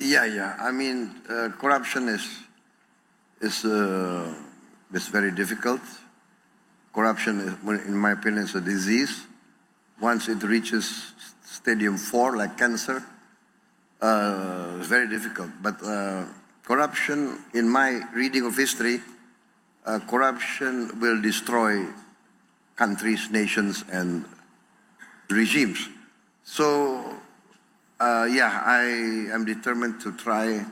Yeah. I mean, corruption is very difficult. Corruption, in my opinion, is a disease. Once it reaches stadium 4, like cancer, it's very difficult. But corruption, in my reading of history, corruption will destroy countries, nations, and regimes. So, I am determined to try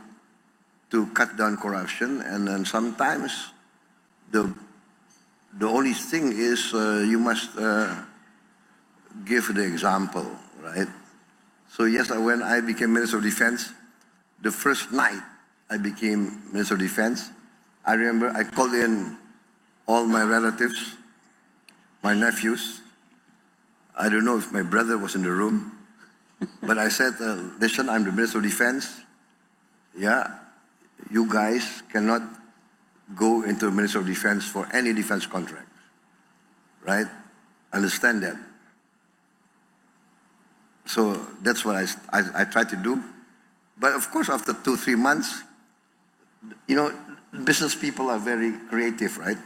to cut down corruption, and then sometimes the only thing is you must give the example, right? So yes, when I became Minister of Defense, the first night I became Minister of Defense, I remember I called in all my relatives, my nephews. I don't know if my brother was in the room, but I said, listen, I'm the Minister of Defense. Yeah, you guys cannot go into the Minister of Defense for any defense contract, right? Understand that. So that's what I try to do. But of course, after 2-3 months, business people are very creative, right?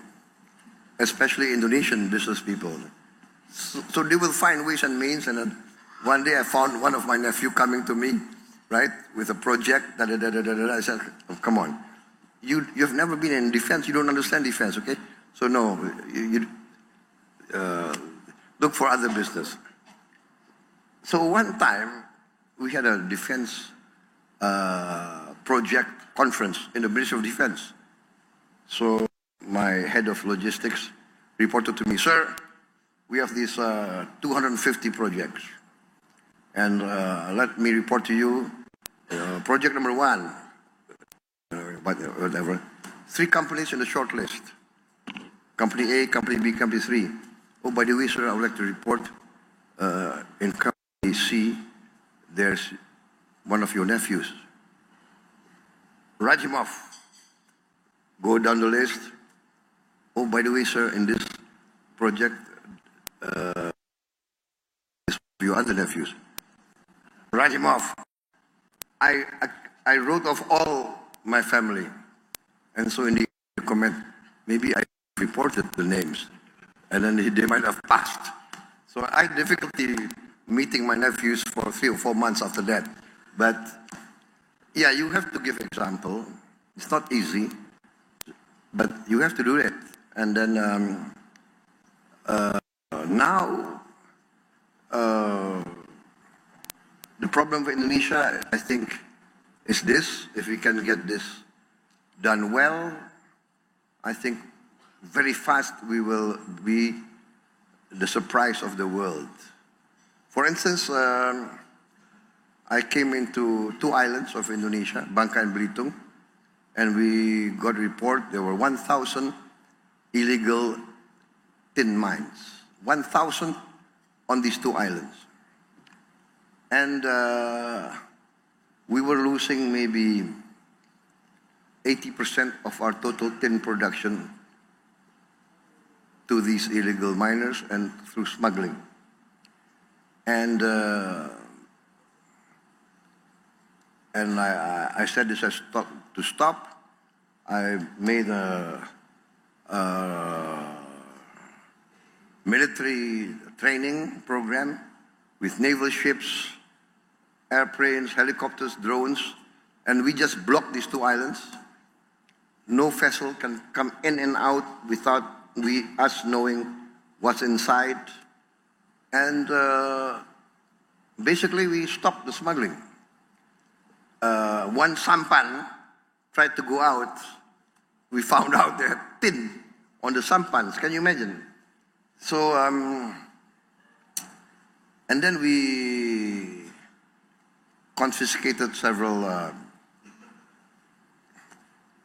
Especially Indonesian business people. So they will find ways and means. And then one day I found one of my nephew coming to me, right, with a project. I said, oh, come on. You've never been in defense. You don't understand defense, okay? So no, you look for other business. So one time, we had a defense project conference in the Ministry of Defense. So my head of logistics reported to me, sir, we have these 250 projects. And let me report to you, project number 1, whatever, 3 companies in the short list. Company A, Company B, Company 3. Oh, by the way, sir, I would like to report in Company C, there's one of your nephews. Write him off. Go down the list. Oh, by the way, sir, in this project, your other nephews. Write him off. I wrote off all my family. And so in the comment, maybe I reported the names. And then they might have passed. So I had difficulty meeting my nephews for 3 or 4 months after that. But yeah, you have to give example. It's not easy, but you have to do it. And then now, the problem for Indonesia, I think, is this. If we can get this done well, I think very fast we will be the surprise of the world. For instance, I came into 2 islands of Indonesia, Bangka and Belitung, and we got a report there were 1,000 illegal tin mines. 1,000 on these 2 islands. And we were losing maybe 80% of our total tin production to these illegal miners and through smuggling. And I said this has to stop. I made a military training program with naval ships, airplanes, helicopters, drones, and we just blocked these 2 islands. No vessel can come in and out without us knowing what's inside. And basically we stopped the smuggling. One sampan tried to go out. We found out there had tin on the sampans. Can you imagine? So, and then we confiscated several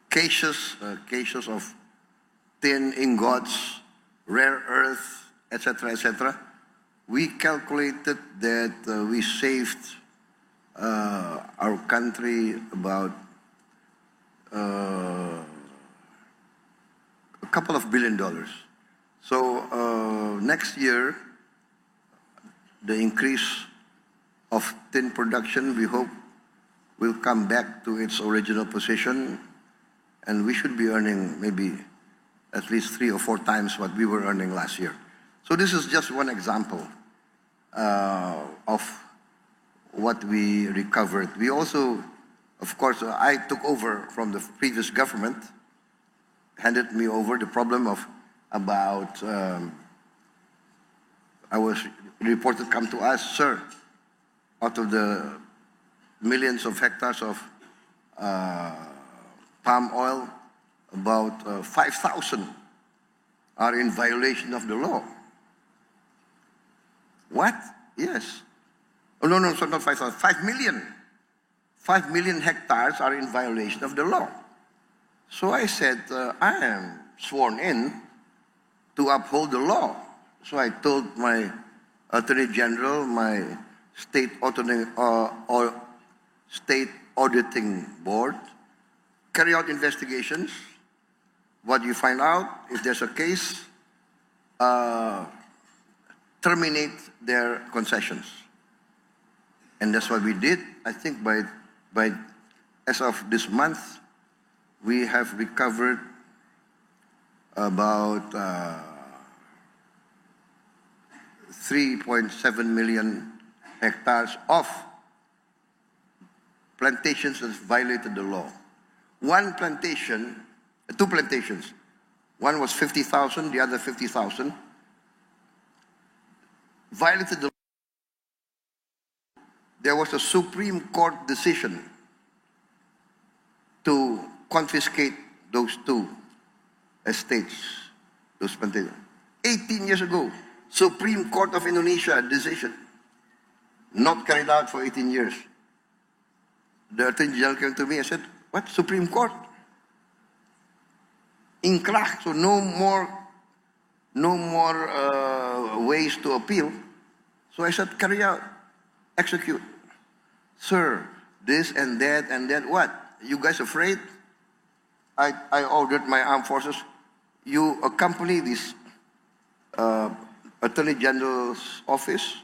cases of tin ingots, rare earth, etc., etc. We calculated that we saved our country about a couple of $1 billion. So next year, the increase of tin production, we hope will come back to its original position, and we should be earning maybe at least 3 or 4 times what we were earning last year. So this is just one example of what we recovered. We also, of course, I took over from the previous government, handed me over the problem of about, I was reported come to us, sir, out of the millions of hectares of palm oil, about 5,000 are in violation of the law. What? Yes. Oh, no, so not 5,000, 5 million. 5 million hectares are in violation of the law. So I said, I am sworn in to uphold the law. So I told my Attorney General, my state auditing board, carry out investigations. What you find out, if there's a case, terminate their concessions. And that's what we did. I think by as of this month, we have recovered about 3.7 million hectares of plantations that violated the law. One plantation, 2 plantations, one was 50,000, the other 50,000, violated the law. There was a Supreme Court decision to confiscate those 2 estates, those plantations. 18 years ago, Supreme Court of Indonesia decision, not carried out for 18 years. The Attorney General came to me and said, what, Supreme Court? Inkrah, so no more ways to appeal. So I said, carry out, execute. Sir, this and that, what? You guys afraid? I ordered my armed forces, you accompany this Attorney General's office,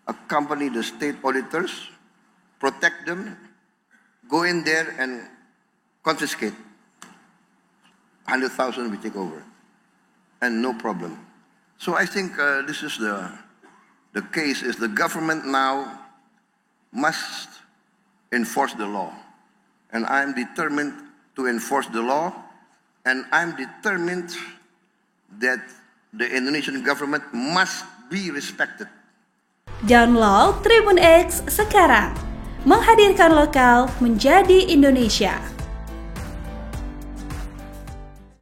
accompany the state auditors, protect them, go in there and confiscate. 100,000 we take over, and no problem. So I think this is the case is the government now must enforce the law. And I'm determined to enforce the law, and I'm determined that the Indonesian government must be respected. Download Tribun X sekarang, menghadirkan lokal menjadi Indonesia.